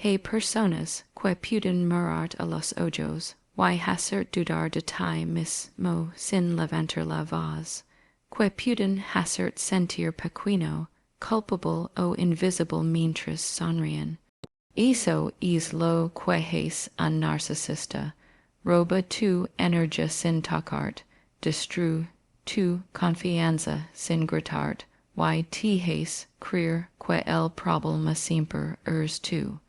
Hey personas, que puden murart a los ojos, y hacer dudar de ti mismo sin levantar la voz, que puden hacer sentir pequeño, culpable o invisible mientras sonríen. Eso es lo que es un narcisista. Roba tu energía sin tocarte, destruye tu confianza sin gritarte, y te hace creer que el problema siempre eres tú.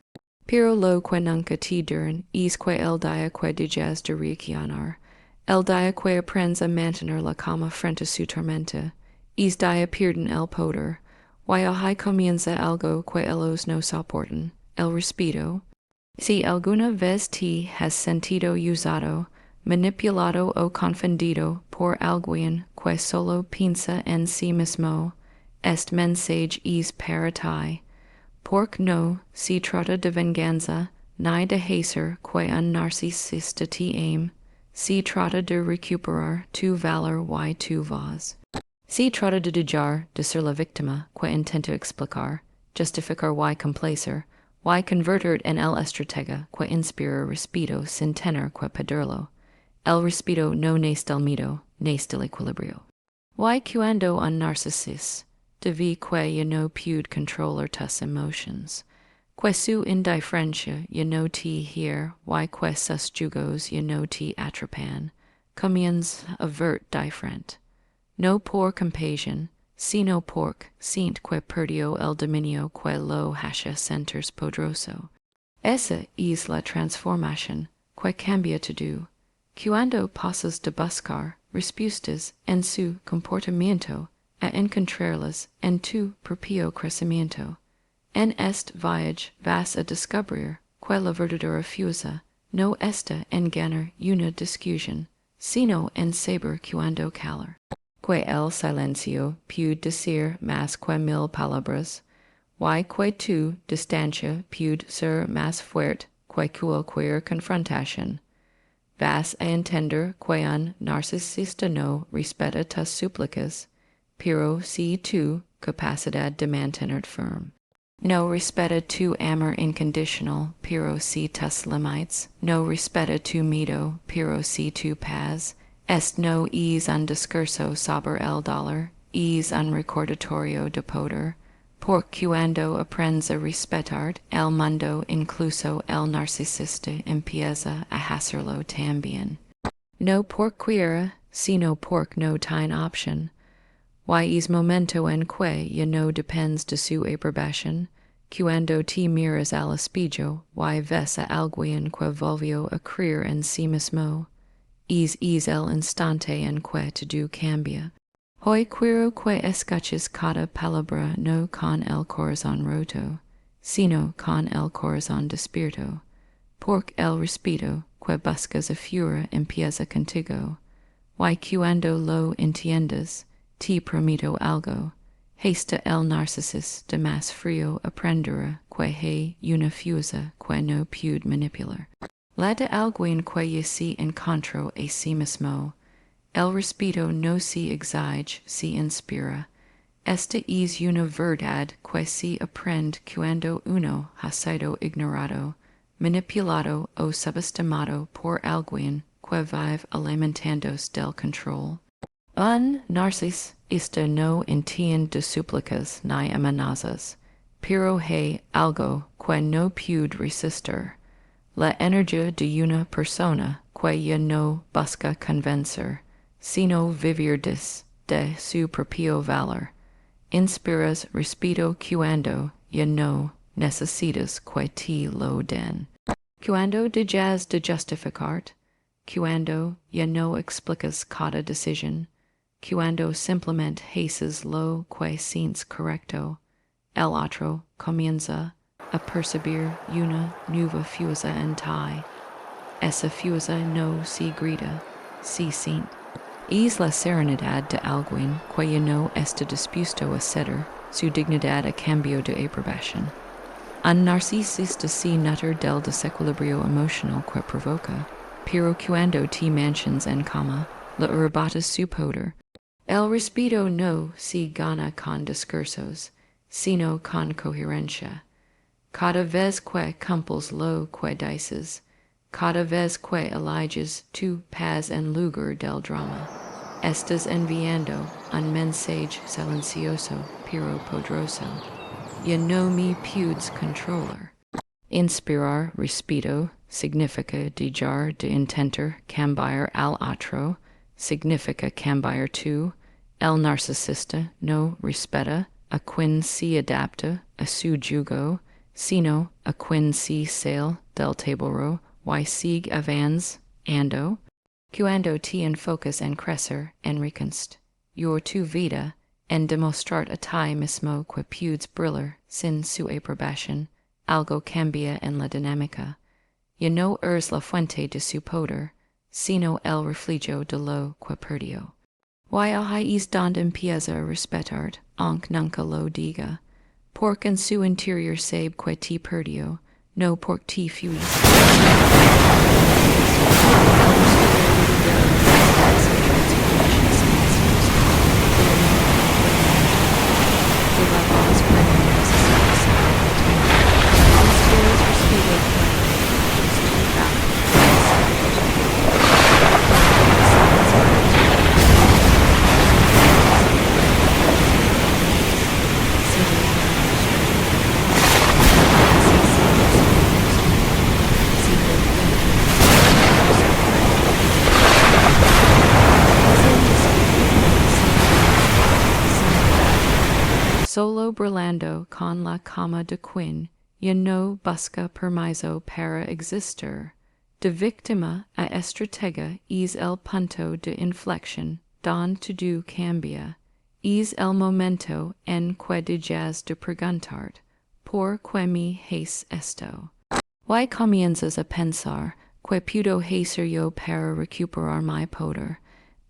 Pero lo que nunca te duran es que el día que dejas de reaccionar, el día que aprendes a mantener la calma frente a su tormenta, es día pierden el poder, y ahí comienza algo que ellos no soportan, el respeto. Si alguna vez te has sentido usado, manipulado o confundido por alguien que solo piensa en sí mismo, este mensaje es para ti. Porque no se trata de venganza, ni de hacer que un narcisista te ame, se trata de recuperar tu valor y tu voz. Se trata de dejar de ser la víctima que intenta explicar, justificar y complacer, y convertir en el estratega que inspira respeto sin tener que pedirlo. El respeto no nace del miedo, nace del equilibrio. Y cuando un narcisista devi que ya no puede controlar tus emotions, que su indiferencia ya no te hiere y que sus jugos ya no te atrapan, comienza a ver diferente. No por compasión, sino porque siente que perdió el dominio que lo hace sentirse poderoso. Esa es la transformación que cambia todo. Cuando pasas de buscar respuestas en su comportamiento a encontrarlas en tu propio crecimiento. En este viaje vas a descubrir que la verdadera fuerza no está en ganar una discusión, sino en saber cuando callar. Que el silencio puede decir más que mil palabras, y que tu distancia puede ser más fuerte que cualquier confrontación. Vas a entender que un narcisista no respeta tus súplicas, pero sí tu capacidad de mantenerte firme. No respeta tu amor incondicional, pero sí tus límites. No respeta tu miedo, pero sí tu paz. Este no es un discurso sobre el dolor, es un recordatorio de poder. Porque cuando aprendes a respetar el mundo, incluso el narcisista empieza a hacerlo también. No por quiere, sino porque no tiene opción. Y es momento en que ya no dependes de su aprobación, cuando te miras al espejo y ves a alguien que volvió a creer en sí mismo. Es el instante en que todo cambia. Hoy quiero que escuches cada palabra no con el corazón roto, sino con el corazón despierto, porque el respeto que buscas afuera empieza contigo, y cuando lo entiendes, te prometo algo, hasta el narcisista más frío aprenderá que hay una fuerza que no puede manipular. La de alguien que ya se encontró a sí mismo. El respeto no se exige, se inspira. Esta es una verdad que se aprende cuando uno ha sido ignorado, manipulado o subestimado por alguien que vive alimentándose del control. Un narcisista no entiende de súplicas ni amenazas, pero hay algo que no puede resistir. La energía de una persona que ya no busca convencer, sino vivir de su propio valor. Inspiras respeto cuando ya no necesitas que te lo den. Cuando dejas de justificarte, cuando ya no explicas cada decisión, cuando simplemente haces lo que sientes correcto, el otro comienza a percibir una nueva fuerza en ti. Esa fuerza no se grita, se siente. Es la serenidad de alguien que ya no está dispuesto a ceder su dignidad a cambio de aprobación. Un narcisista se nutre del desequilibrio emocional que provoca, pero cuando te mantienes en calma, le arrebatas su poder. El respeto no se gana con discursos, sino con coherencia. cada vez que cumples lo que dices, cada vez que eliges tu paz en lugar del drama, estás enviando un mensaje silencioso pero poderoso, y no me puedes controlar. Inspirar, respeto, significa dejar de intentar cambiar al otro, significa cambiar tú. El narcisista no respeta a quien se adapta a su yugo, sino a quien se sale del tablero y sigue avance ando. Cuando te enfocas en crecer, enriquecer tu vida, en demostrar a ti mismo que puedes brillar sin su aprobación, algo cambia en la dinámica. Ya no eres la fuente de su poder, sino el reflejo de lo que perdió. Y ahí es donde empieza a respetar, aunque nunca lo diga, porque en su interior sabe que te perdió, no porque te fuiste. Solo brillando con la cama de quien ya no busca permiso para existir. De víctima a estratega es el punto de inflexión donde todo cambia. Es el momento en que dejas de preguntar, ¿por qué me haces esto? Y comienzas a pensar, ¿qué puedo hacer yo para recuperar mi poder?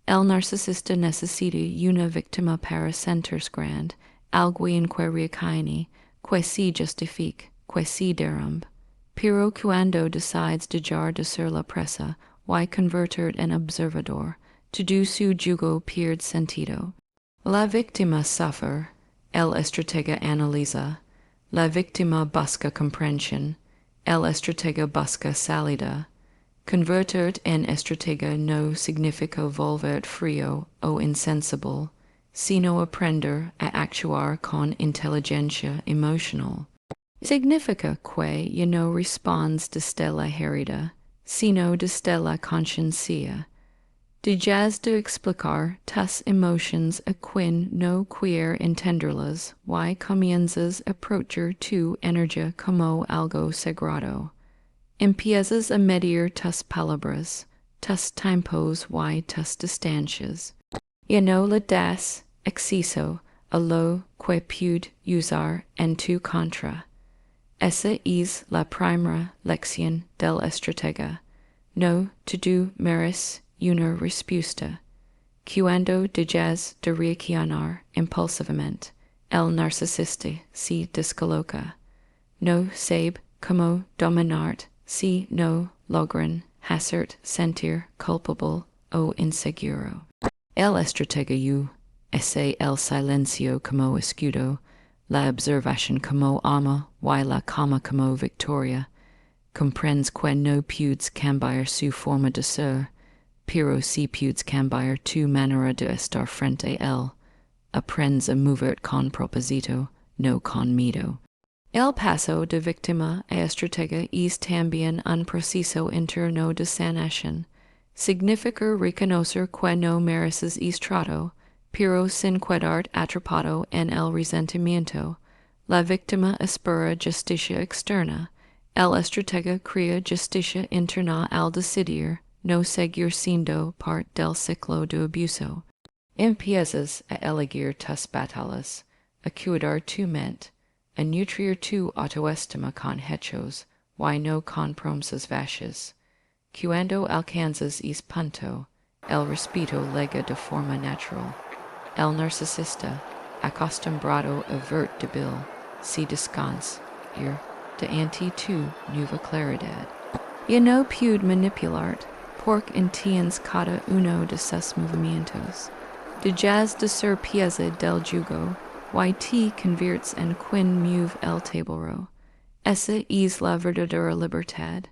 El narcisista necesita una víctima para sentirse grande, algo en que recaine, que se justifique, que se derrumbe. Pero cuando decides dejar de ser la presa y convertir en observador, todo su yugo pierde sentido. La víctima sufre, el estratega analiza. La víctima busca comprensión, el estratega busca salida. Convertir en estratega no significa volver frío o insensible, sino aprender a actuar con inteligencia emocional. Significa que ya no respondes desde la herida, sino desde la conciencia. Dejas de explicar tus emociones a quien no quiere entenderlas y comienzas a approachar tu energía como algo sagrado. Empiezas a medir tus palabras, tus tiempos y tus distancias. Ya no le das acceso a lo que puede usar en tu contra. Esa es la primera lección del estratega. No todo merece una respuesta. Cuando dejas de reaccionar impulsivamente, el narcisista se descoloca. No sabe cómo dominarte si no logran hacerte sentir culpable o inseguro. El estratega ese el silencio como escudo, la observación como arma y la calma como victoria. Comprendes que no puedes cambiar su forma de ser, pero si puedes cambiar tu manera de estar frente a él. Aprendes a moverte con propósito, no con miedo. El paso de víctima a estratega es también un proceso interno de sanación. Significa reconocer que no mereces trato, pero sin quedar atrapado en el resentimiento. La víctima espera justicia externa. El estratega crea justicia interna al decidir no seguir siendo parte del ciclo de abuso. Empiezas a elegir tus batallas, a cuidar tu mente, a nutrir tu autoestima con hechos, y no con promesas vacías. Cuando alcanzas ese punto, el respeto llega de forma natural. El narcisista, acostumbrado a verte débil, se descansa de ante tu nueva claridad. Y no puede manipularte, porque entiendes cada uno de sus movimientos. Dejas de ser pieza del yugo, y te conviertes en quien mueve el tablero. Essa es la verdadera libertad,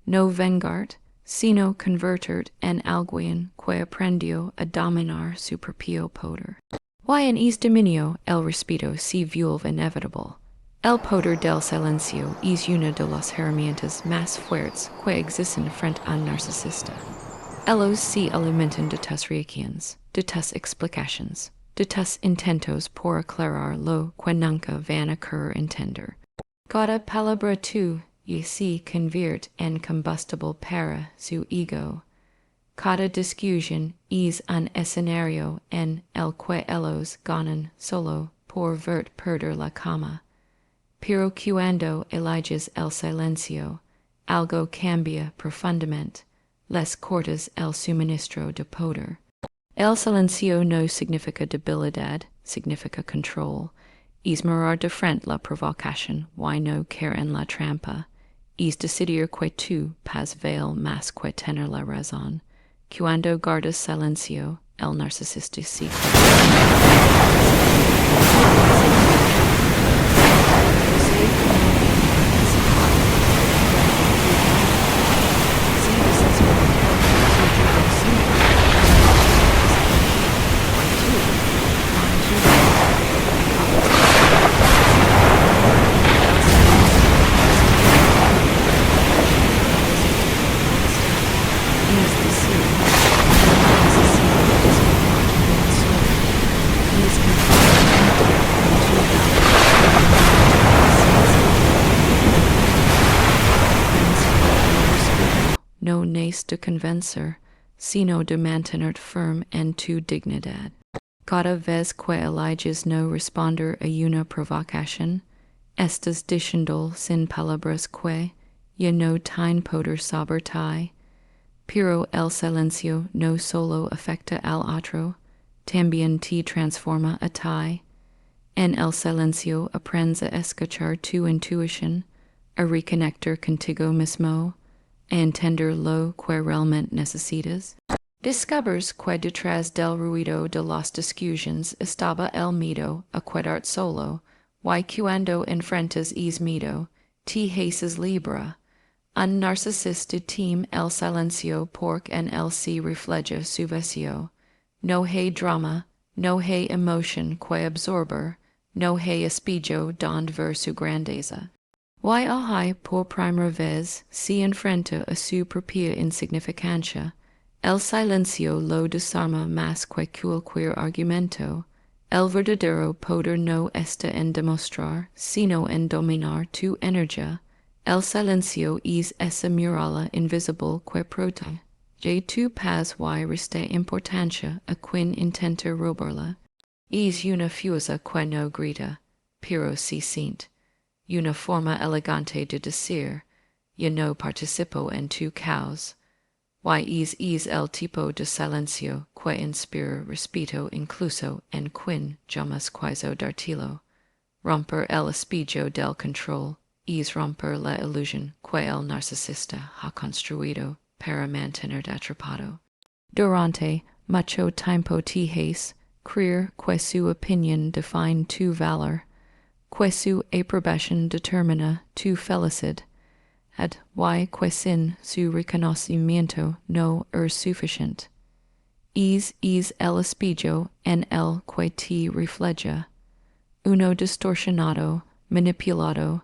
no vengart, sino convertir en alguien que aprendió a dominar su propio poder. Y en es dominio el respeto se vuelve inevitable. El poder del silencio es una de las herramientas más fuertes que existen frente al narcisista. Ellos se alimentan de tus reacciones, de tus explicaciones, de tus intentos por aclarar lo que nunca van a querer entender. Cada palabra tu y se convierte en combustible para su ego. Cada discusión es un escenario en el que ellos ganan solo por verte perder la calma. Pero cuando eliges el silencio, algo cambia profundamente. Les cortas el suministro de poder. El silencio no significa debilidad, significa control. Es mirar de frente la provocación, y no caer en la trampa. Es decidir que tú pas ver más que tener la razón. Cuando guardas silencio, el narcisista se no nace de convencer, sino de mantener firme en tu dignidad. Cada vez que eliges no responder a una provocación, estás diciendo sin palabras que ya no tienen poder sobre ti. Pero el silencio no solo afecta al otro, también te transforma a ti. En el silencio aprendes a escuchar tu intuición, a reconectar contigo mismo, a entender lo que realmente necesitas. Descubres que detrás del ruido de las discusiones estaba el miedo a quedarte solo, y cuando enfrentas es miedo, te haces libre. Un narcisista teme el silencio porque en él se refleja su vacío. No hay drama, no hay emoción que absorber, no hay espejo donde ver su grandeza. Y hoy por primera vez se enfrenta a su propia insignificancia. El silencio lo desarma más que cualquier argumento. El verdadero poder no está en demostrar, sino en dominar tu energía. El silencio es esa muralla invisible que protege. Ya tu paz y resta importancia a quien intenta robarla. Es una fuerza que no grita, pero se siente. Una forma elegante de decir, yo no participo en tu caos. Y es el tipo de silencio que inspira respeto incluso en quien llamas quasi dartilo. Romper el espejo del control es romper la ilusión que el narcisista ha construido para mantener atrapado. Durante mucho tiempo te has creer que su opinión define tu valor, que su aprobación determina tu felicidad, y que sin su reconocimiento no es suficiente. Es el espejo en el que te refleja. Uno distorsionado, manipulado,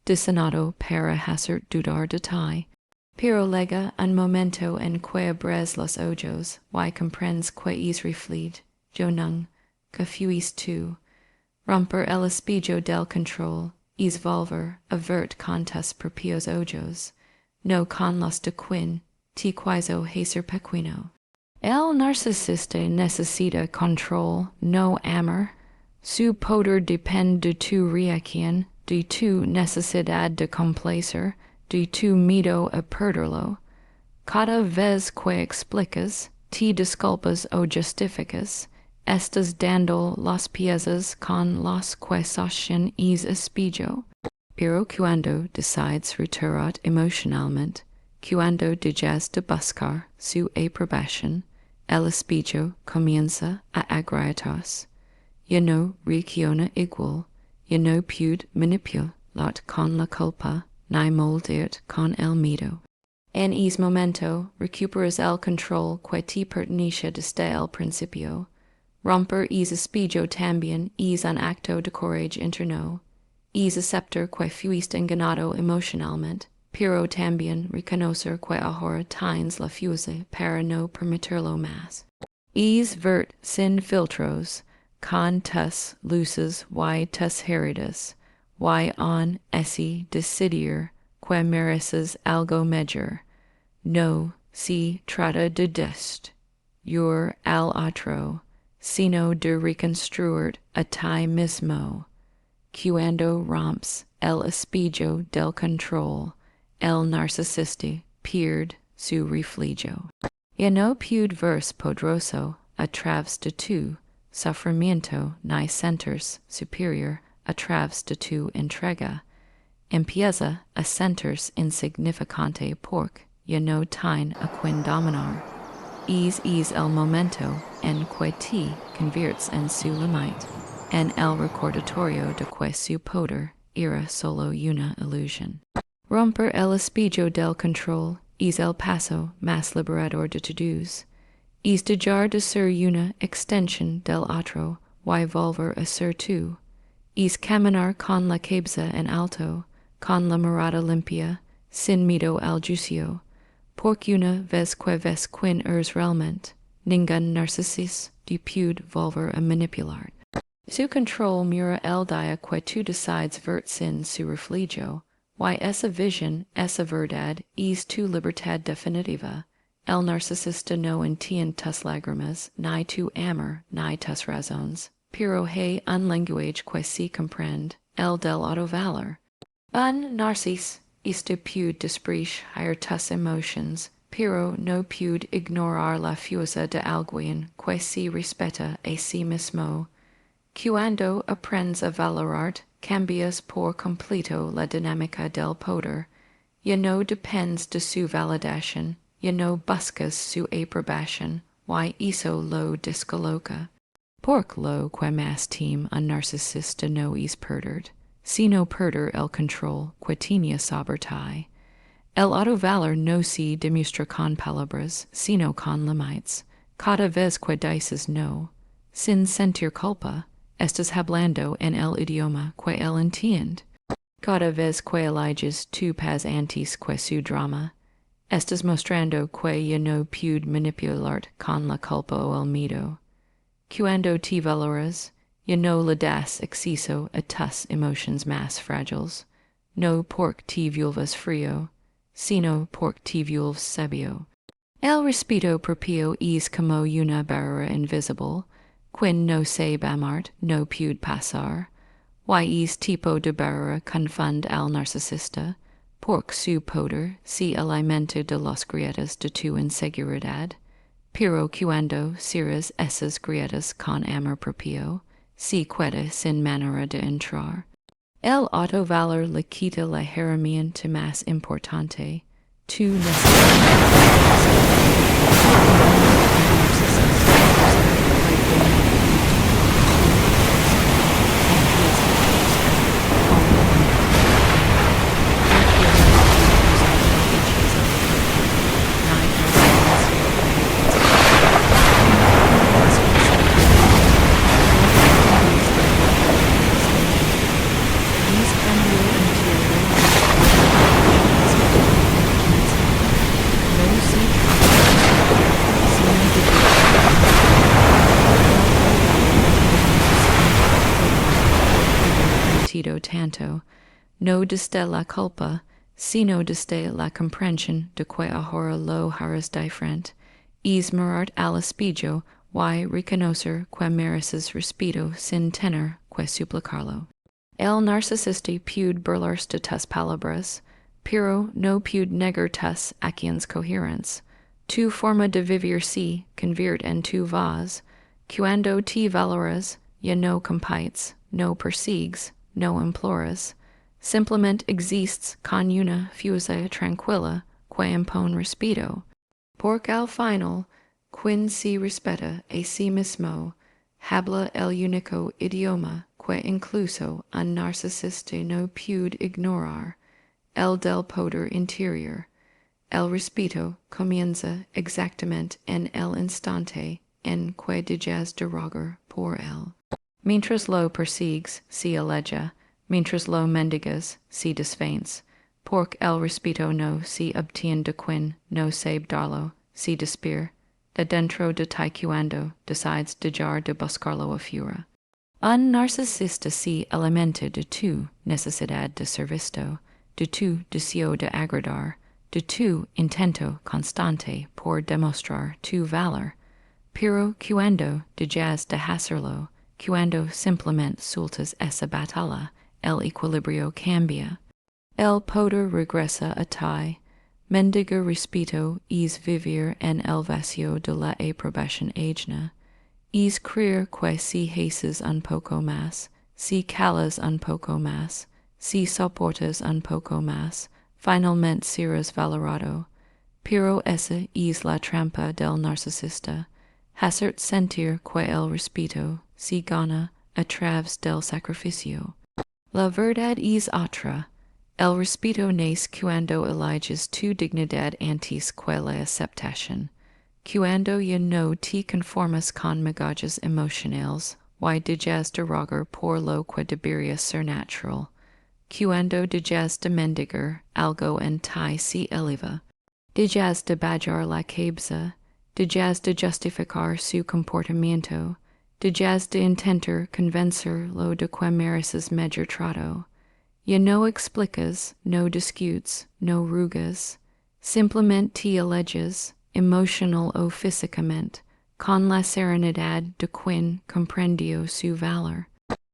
diseñado para hacer dudar de ti. Pero llega un momento en que abres los ojos y comprendes que es reflejo, yo no, que fuiste tú. Romper el espejo del control es volver a verte con tus propios ojos, no con los de quien te quiso hacer pequeño. El narcisista necesita control, no amor. Su poder depende de tu reacción, de tu necesidad de complacer, de tu miedo a perderlo. Cada vez que explicas, te disculpas o justificas, estás dando las piezas con las que sostienen es espejo. Pero cuando decides retirarte emocionalmente, cuando dejas de buscar su aprobación, el espejo comienza a agrietarse. Ya no reacciona igual, ya no puede manipular lot con la culpa, ni moldirt con el miedo. En es momento recuperas el control que te pertenece desde el principio. Romper es espejo también es un acto de coraje interno. Es aceptar que fuiste engañado emocionalmente, pero también reconocer que ahora tienes la fuerza para no permitirlo más. Es vert sin filtros, con tus luces y tus heridas, y on ese decidir que mereces algo mejor. No se trata de destruir al otro, sino de reconstruir a ti mismo. Cuando romps el espejo del control, el narcisista pierde su reflejo. Y no puede verse poderoso a través de tu sufrimiento ni sentirse superior a través de tu entrega. Empieza a sentirse insignificante porque ya no tiene a quien dominar. Es el momento en que te conviertes en su límite, en el recordatorio de que su poder era solo una ilusión. Romper el espejo del control es el paso más liberador de todos. Es dejar de ser una extensión del otro y volver a ser tú. Es caminar con la cabeza en alto, con la mirada limpia, sin miedo al juicio, porque una vez que ves quién eres realmente, ningún narcisista te puede volver a manipular. Su control mira el día que tú decides ver sin su reflejo, y esa visión, esa verdad, es tu libertad definitiva. El narcisista no entiende tus lágrimas, ni tu amor, ni tus razones, pero hay un lenguaje que se comprende, el del autovalor. Un narcisista puede despreciar tus emociones, pero no puede ignorar la fuerza de alguien que se respeta a sí mismo. Cuando aprendes a valorar, cambias por completo la dinámica del poder. Ya no dependes de su validación, ya no buscas su aprobación, y eso lo descoloca. Porque lo que más teme un narcisista no es perder, sino perder el control que tiene sobre ti. El autovalor no se demuestra con palabras, sino con límites. Cada vez que dices no, sin sentir culpa, estás hablando en el idioma que él entiende. Cada vez que eliges tu paz antes que su drama, estás mostrando que ya no puede manipularte con la culpa o el miedo. Cuando te valoras, ya no le das acceso a tus emociones más frágiles, no porque te vuelvas frío, sino porque te vuelves sabio. El respeto propio es como una barrera invisible, quien no sabe amar no puede pasar, y es tipo de barrera confunde al narcisista, porque su poder se alimenta de las grietas de tu inseguridad, pero cuando cierras esas grietas con amor propio, se queda sin manera de entrar. El autovalor le quita la herramienta más importante, tu tanto, no desde la culpa, sino desde la comprensión de que ahora lo harás diferente, es mirar al espejo y reconocer que mereces respeto sin tener que suplicarlo. El narcisista puede burlarse de tus palabras, pero no puede negar tus acciones coherentes. Tu forma de vivir se convierte en tu voz. Cuando te valoras, ya no compites, no persigues, no imploras, simplemente existes con una fuerza tranquila que impone respeto. Porque al final, quien se respeta a sí mismo, habla el único idioma que incluso un narcisista no puede ignorar, el del poder interior. El respeto comienza exactamente en el instante en que dejas de rogar por él. Mientras lo persigues, si aleja, mientras lo mendigas, si desfaints, porque el respeto no si obtiene de quien no sabe darlo, si despir, de dentro de ti cuando decides dejar de buscarlo afuera. Un narcisista si alimenta de tu necesidad de servicio, de tu deseo de agradar, de tu intento constante por demostrar tu valor, pero cuando dejas de hacerlo, cuando simplemente sueltas esa batalla, el equilibrio cambia. El poder regresa a ti. Mendiga respeto es vivir en el vacío de la aprobación ajena. Es creer que si haces un poco más, si calas un poco más, si soportas un poco más, finalmente serás valorado. Pero esa es la trampa del narcisista. Hacerte sentir que el respeto se gana a través del sacrificio. La verdad es otra. El respeto nace cuando eliges tu dignidad antes que la aceptación. Cuando ya no te conformas con migajas emocionales, y dejas de rogar por lo que debería ser natural. Cuando dejas de mendigar algo en ti se eleva. Dejas de bajar la cabeza, dejas de justificar su comportamiento, dejas de intentar convencerlo de que mereces mejor trato. Ya no explicas, no discutes, no rugas, simplemente te alejas, emocional o físicamente, con la serenidad de quien comprendió su valor.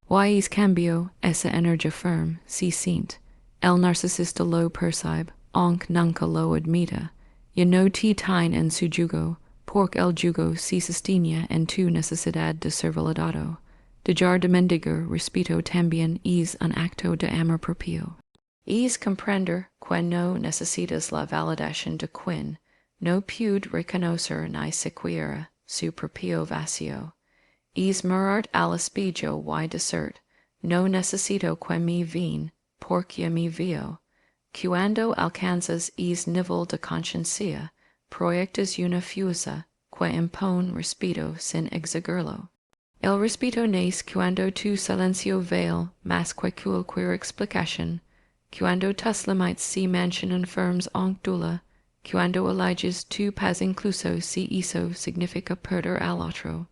Y es cambio esa energía firme, si siente. El narcisista lo percibe, aunque nunca lo admita. Ya no te tiene en su yugo, porque el yugo se sostiene en tu necesidad de ser validado. Dejar de mendigar respeto también es un acto de amor propio. Es comprender que no necesitas la validación de quien no puede reconocer ni siquiera su propio vacío. Es mirar al espejo y decir, no necesito que me vean, porque me veo. Cuando alcanzas ese nivel de conciencia, proyectas una fuerza que impone respeto sin exigirlo. El respeto nace cuando tu silencio vale más que cualquier explicación, cuando tus límites se mantienen firmes aunque duela, cuando eliges tu paz incluso si eso significa perder al otro.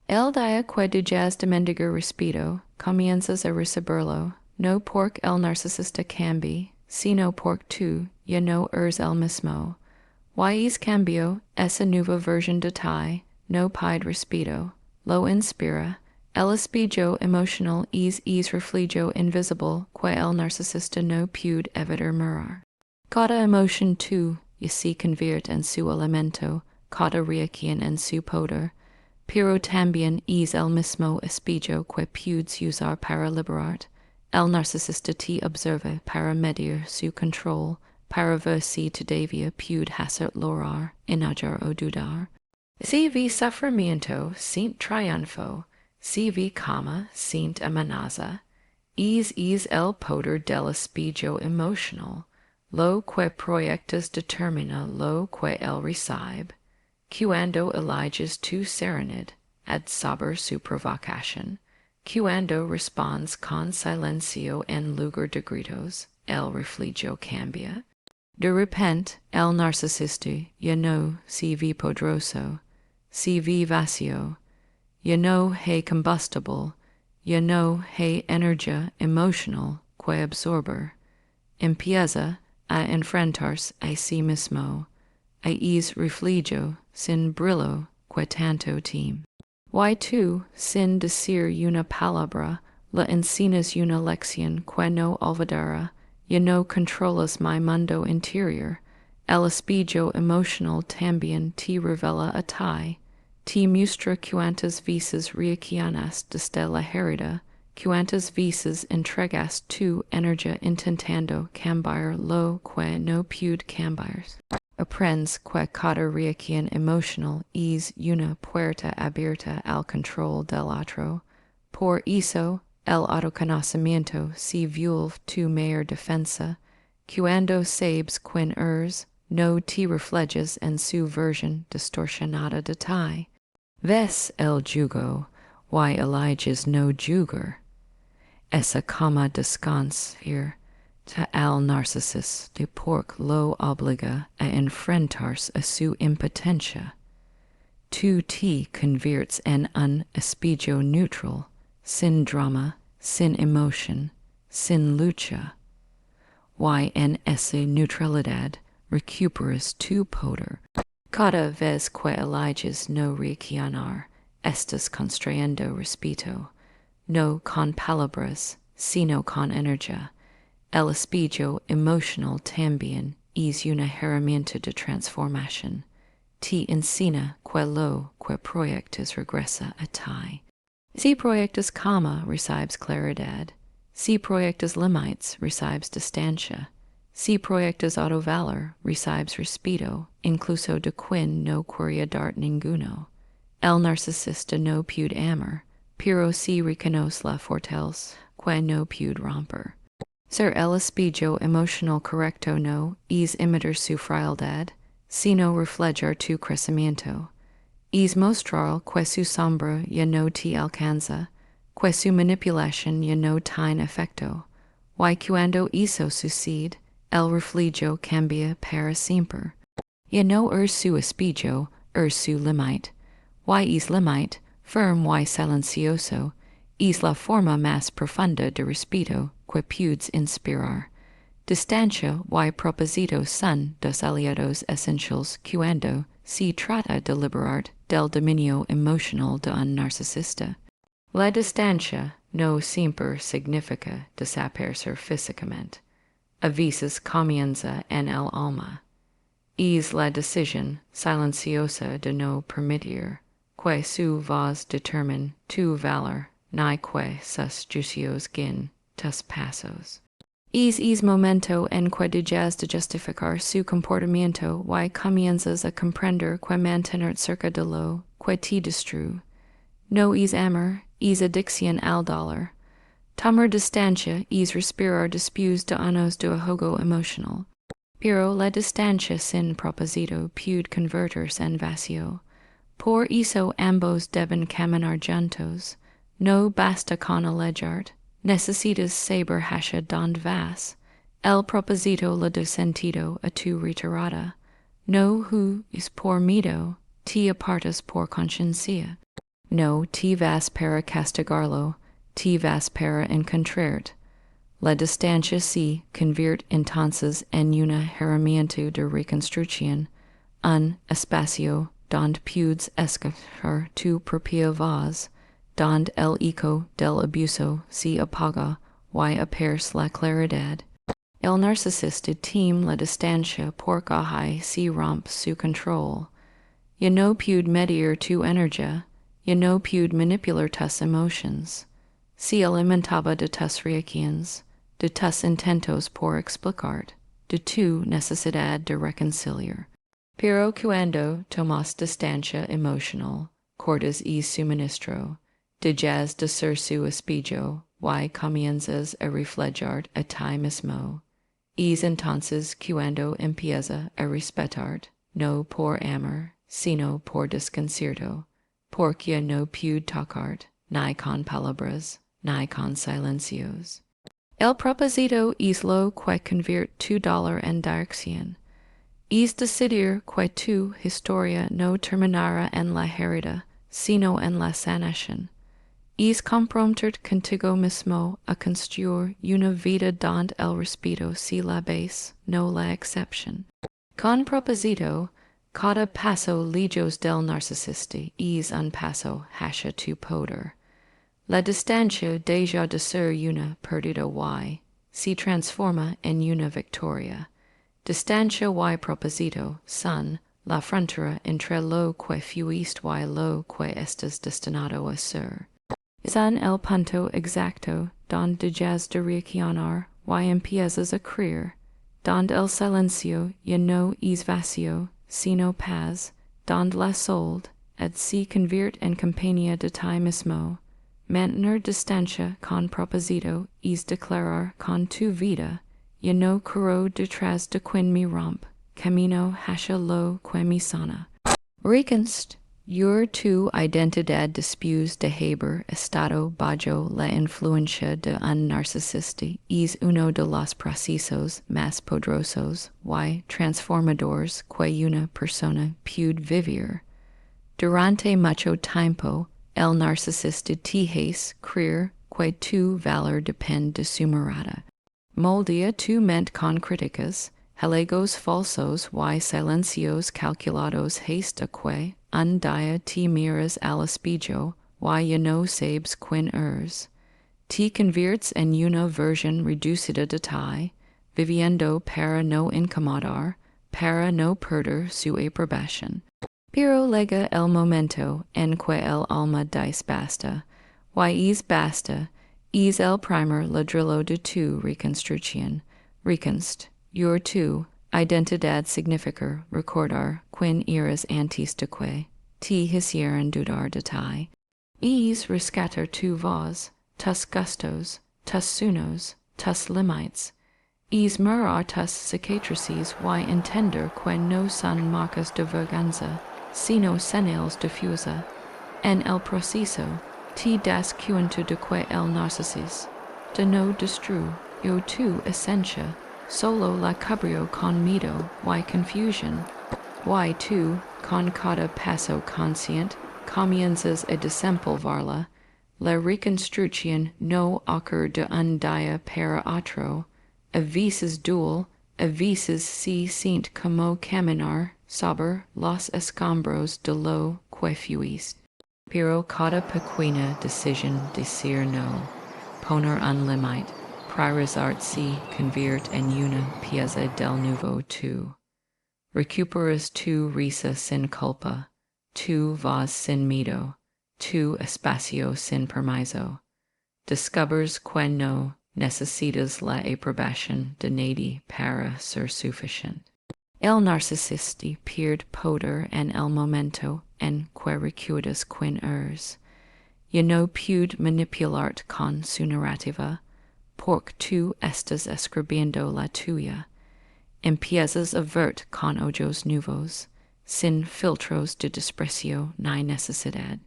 El día que dejas de mendigar respeto, comienzas a recibirlo, no porque el narcisista cambie, sino porque tú ya no eres el mismo. Y es cambio, esa nueva versión de ti, no pide respeto, lo inspira. El espejo emocional es reflejo invisible que el narcisista no puede evitar mirar. Cada emoción tú ya se convierte en su elemento, cada reacción en su poder. Pero también es el mismo espejo que puedes usar para liberarte. El narcisista te observa para medir su control, para ver si todavía puede hacer lograr, enojar o dudar. Si vi sufrimiento sin triunfo, si vi calma sin amenaza, es el poder del espejo emocional, lo que proyectas determina lo que él recibe. Cuando eliges tu serenidad, ad saber su provocación, cuando respondes con silencio en lugar de gritos, el reflejo cambia. De repente, el narcisista ya no se ve poderoso, se ve vacío, ya no hay combustible, ya no hay energía emocional que absorber. Empieza a enfrentarse a sí mismo, a es reflejo sin brillo que tanto teme. Y tú, sin decir una palabra, le enseñas una lección que no olvidará, ya no controlas mi mundo interior. El espejo emocional también te revela a ti, te muestra cuántas veces reaccionas desde la herida, cuántas veces entregas tu energía intentando cambiar lo que no puede cambiar. Aprendes que cada reacción emocional es una puerta abierta al control del otro. Por eso, el autoconocimiento si vuelve tu mayor defensa, cuando sabes quién eres, no te reflejes en su versión distorsionada de ti. Ves el jugo, why eliges no jugar. Esa cama descansir, te al narcisista de porc lo obliga a enfrentarse a su impotencia. Tu te conviertes en un espejo neutral, sin drama, sin emoción, sin lucha. Why en esa neutralidad recuperas tu poder. Cada vez que eliges no reaccionar, estás construyendo respeto, no con palabras, sino con energía. El espejo emocional también es una herramienta de transformación. Te enseña que lo que proyectas regresa a ti. Si proyectas calma, recibes claridad. Si proyectas límites, recibes distancia. Si proyectas autovalor, recibes respeto, incluso de quien no quiere dar ninguno. El narcisista no puede amar, pero si reconoce la fortaleza que no puede romper. Ser el espejo emocional correcto no es imitar su frialdad, sino reflejar tu crecimiento. Es mostrar que su sombra ya no te alcanza, que su manipulación ya no tiene efecto. Y cuando eso sucede, el reflejo cambia para siempre. Ya no su espejo, su límite. Y es límite, firme y silencioso, es la forma más profunda de respeto que puedes inspirar. Distancia y propósito son dos aliados esenciales cuando se trata de liberar del dominio emocional de un narcisista. La distancia no siempre significa desaparecer físicamente. A veces comienza en el alma. Es la decisión silenciosa de no permitir que su voz determine tu valor, ni que sus juicios guíen tus pasos. Es momento en que dejas de justificar su comportamiento y comienzas a comprender que mantener cerca de lo que te destruye. No es amor, es adicción al dolor. Tomar distancia es respirar después de años de juego emocional. Pero la distancia sin propósito puede convertirse en vacío. Por eso ambos deben caminar juntos. No basta con alejar. Necesitas saber hacia dónde vas. El propósito le da sentido a tu retirada. No es por miedo, te apartas por conciencia. No te vas para castigarlo, te vas para encontrarte. La distancia se convierte entonces en una herramienta de reconstrucción, un espacio donde puedes escuchar tu propia voz, donde el eco del abuso se apaga y aparece la claridad. El narcisista teme la distancia porque ahí se rompe su control. Ya no puede medir tu energía, ya no puede manipular tus emociones. Se alimentaba de tus reacciones, de tus intentos por explicarte, de tu necesidad de reconciliar. Pero cuando tomas distancia emocional, cortas y suministro, dejas de ser su espejo y comienzas a reflejar a ti mismo. Es entonces cuando empieza a respetarte, no por amor, sino por desconcierto, porque no puede tocarte, ni con palabras, ni con silencios. El propósito es lo que convierte tu dolor en dirección. Es decidir que tu historia no terminará en la herida, sino en la sanación. Es comprometerte contigo mismo a construir una vida donde el respeto sea la base, no la excepción. Con propósito, cada paso lejos del narcisista es un paso hacia tu poder. La distancia deja de ser una pérdida y se transforma en una victoria. Distancia y propósito son la frontera entre lo que fuiste y lo que estás destinado a ser. Son el punto exacto donde dejas de reaccionar y empiezas a creer, donde el silencio ya no es vacío, sino paz, donde la soledad se convierte en compañía de ti mismo, mantener distancia con propósito es declarar con tu vida, y no corro detrás de quien me romp, camino hacia lo que me sana. Reconst, your tu identidad después de haber estado bajo la influencia de un narcisista es uno de los procesos más poderosos y transformadores que una persona puede vivir. Durante mucho tiempo, el narcisista te hace creer que tu valor depende de su mirada. Moldea tu mente con críticas, halagos falsos y silencios calculados hasta que un día te miras al espejo y ya no sabes quién eres. Te conviertes en una versión reducida de ti, viviendo para no incomodar, para no perder su aprobación. Pero llega el momento en que el alma dice basta, y es basta, es el primer ladrillo de tu reconstrucción. Reconst, your tu identidad significa recordar quién eres antes de que te hicieran dudar de ti. Es rescatar tu voz, tus gustos, tus sueños, tus límites. Es mirar tus cicatrices y entender que no son marcas de vergüenza, sino señales de fuerza. En el proceso, te das cuenta de que el narcisista de no destruyó tu esencia, solo la cubrió con miedo y confusión. Y tú, con cada paso consciente, comienzas a desempolvarla. La reconstrucción no ocurre de un día para otro. A veces duele, a veces se siente como caminar sobre los escombros de lo que fuiste. Pero cada pequeña decisión decir no, poner un límite, priorizar se convierte en una pieza del nuevo tú. Recuperas tu risa sin culpa, tu voz sin miedo, tu espacio sin permiso. Descubres que no necesitas la aprobación de nadie para ser suficiente. El narcisista pierde poder en el momento en que recuerdas quién eres. Ya no puede manipularte con su narrativa, porque tú estás escribiendo la tuya. Empiezas a verte con ojos nuevos, sin filtros de desprecio ni necesidad.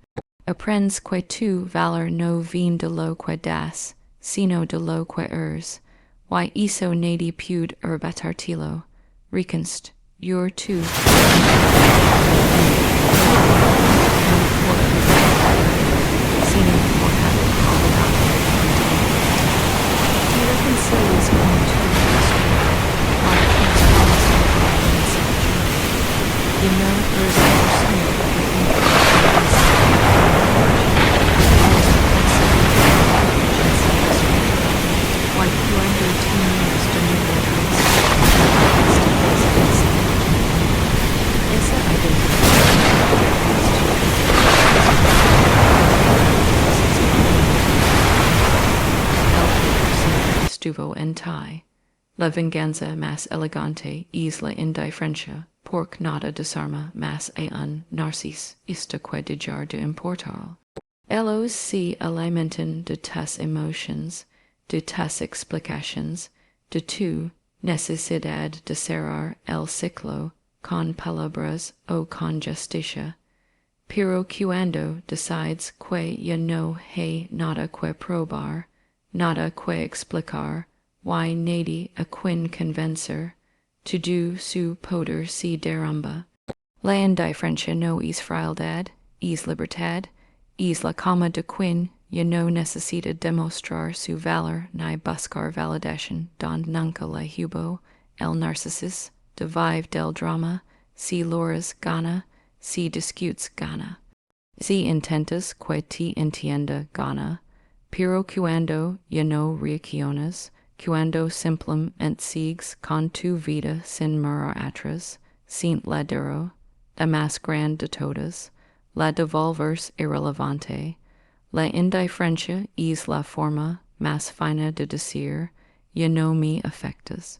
Aprendes que tu valor no viene de lo que das, sino de lo que eres, y eso nadie puede arrebatártelo. Reconst, your tu. Sino por haber te reconcilias con tu you know there's a estuvo en ti. La venganza más elegante es la indiferencia, porque nada desarma más a un narcisista que dejar de importar. Ellos se alimentan de tus emociones, de tus explicaciones, de tu necesidad de cerrar el ciclo con palabras o con justicia. Pero cuando decides que ya no hay nada que probar, nada que explicar, y nadie a quien convencer, todo su poder se derrumba. La indiferencia no es frialdad, es libertad, es la calma de quien ya no necesita demostrar su valor ni buscar validación donde nunca la hubo. El narcisista de vive del drama, si loras gana, si discutes gana. Si intentas que te entienda gana, pero cuando ya no reaccionas, cuando simplemente sigues con tu vida sin mirar atrás, sin la duro, la más grande de todas, la de volverse irrelevante. La indiferencia es la forma más fina de decir, ya no me afectas.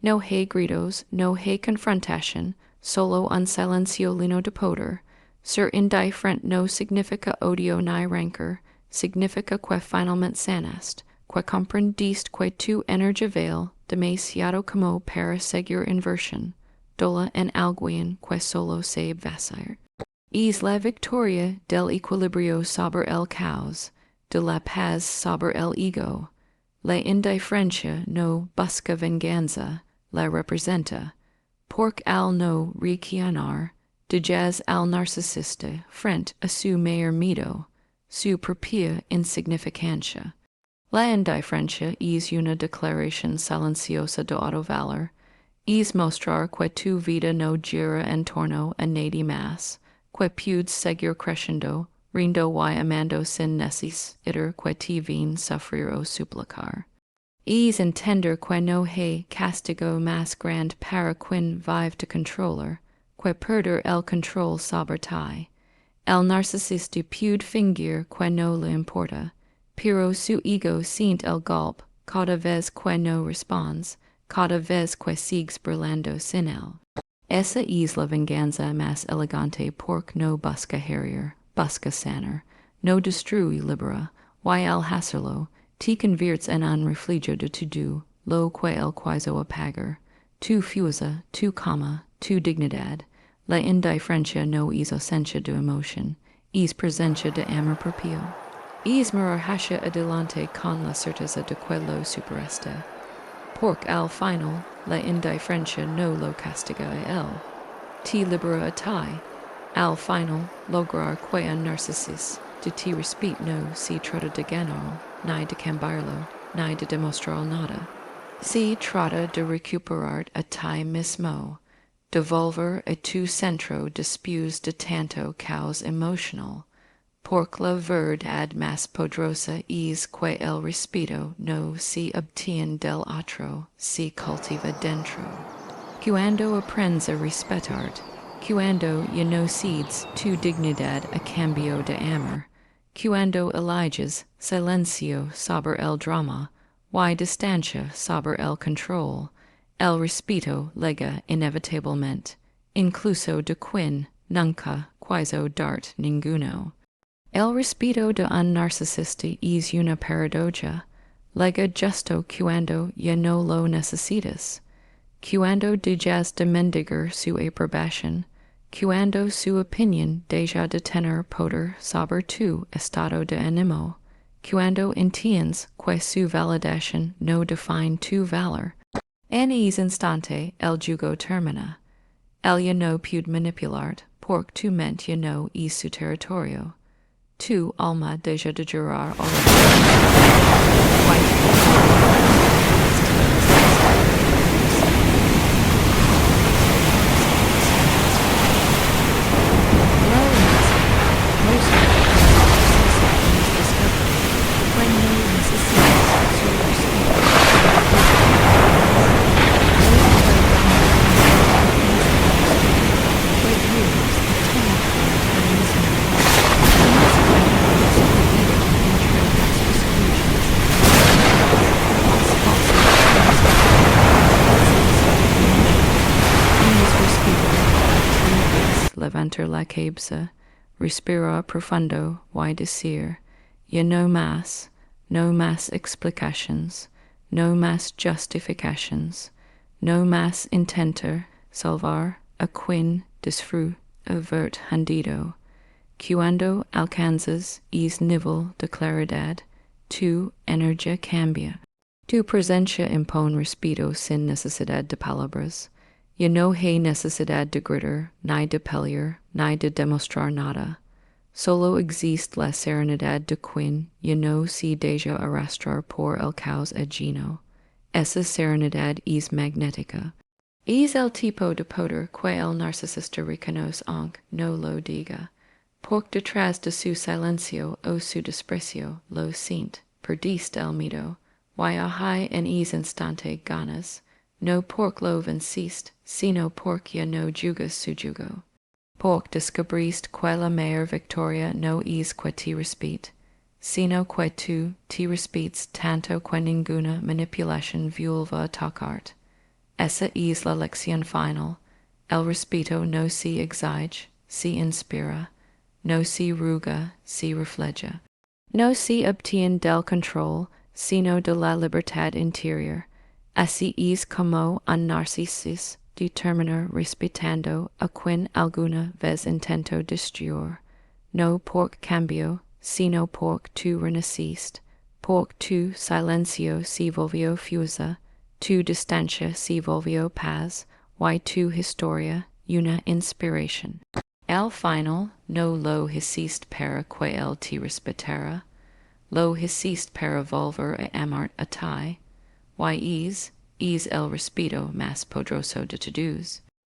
No hay gritos, no hay confrontación, solo un silencio lleno de poder. Ser indiferente no significa odio ni rancor, significa que finalmente sanast, que comprendiste que tu energia vale demasiado como para seguir inversión, dola en alguien que solo sabe vasir. Es la victoria del equilibrio sobre el caos, de la paz sobre el ego. La indiferencia no busca venganza, la representa. Porque al no reaccionar, digas al narcisista frente a su mayor miedo, su propia insignificancia. La indiferencia es una declaración silenciosa de autovalor, es mostrar que tu vida no gira en torno a nadie más, que puedes seguir creciendo, rindo y amando sin necesitar que te ven sufrir o suplicar. Es entender que no hay castigo más grande para quien vive de controlar, que perder el control sobre ti. El narcisista puede fingir que no le importa, pero su ego siente el golpe cada vez que no respondes, cada vez que sigues burlando sin él. Esa es la venganza más elegante porque no busca herir, busca sanar, no destruye libera, y al hacerlo, te conviertes en un refugio de tu lo que el quiso apagar, tu fuerza, tu calma, tu dignidad. La indiferencia no es ausencia de emoción, es presencia de amor propio. Es mirar hacia adelante con la certeza de que lo superaste. Porque al final, la indiferencia no lo castiga a él. Te libera a ti. Al final, lograr que un narcisista de ti respete no se trata de ganar, ni de cambiarlo, ni de demostrar nada. Se trata de recuperar a ti mismo, de volver a tu centro después de tanto caos emocional. Porque la verdad más poderosa es que el respeto no se obtiene del otro, se cultiva dentro. Cuando aprendes a respetarte, cuando ya no cedes tu dignidad a cambio de amor, cuando eliges silencio sobre el drama, y distancia sobre el control, el respeto llega inevitablemente, incluso de quien nunca quiso darte ninguno. El respeto de un narcisista es una paradoja, lega justo cuando ya no lo necesitas, cuando dejas de mendigar su aprobación, cuando su opinión deja de tener poder sobre tu estado de ánimo, cuando entiendes que su validación no define tu valor. En ese instante el juego termina. Él ya no puede manipularte, porque tu mente ya no es su territorio. Tu alma deja de jurar levantar la cabeza, respirar profundo y decir, ya no más explications, no más justifications, no más intentar salvar a quien disfruta vert hundido. Cuando alcanzas ese nivel de claridad, tu energía cambia. Tu presencia impone respeto sin necesidad de palabras. Ya no hay necesidad de gritar, ni de pelear, ni de demostrar nada. Solo existe la serenidad de quien ya no se deja arrastrar por el caos ajeno. Esa serenidad es magnética. Es el tipo de poder que el narcisista reconoce aunque no lo diga. Porque detrás de su silencio o su desprecio lo siente, perdiste el miedo, y ahí en ese instante ganas. No porque lo venciste, sino porque ya no jugas su jugo. Porque descubriste que la mayor victoria no es que te respete, sino que tú te respetes tanto que ninguna manipulación vuelva a tocarte. Esa es la lección final. El respeto no se exige, se inspira, no se ruga, se refleja. No si obtien del control, sino de la libertad interior. Así es como un narcisis determina respetando a quien alguna vez intento destruir, no por cambio, sino por tu renaciste, por tu silencio si volvió fusa, tu distancia si volvió paz, y tu historia una inspiración. Al final no lo hiciste para que él te respetara, lo hiciste para volver a amar a ti, y es el respeto más poderoso de todos.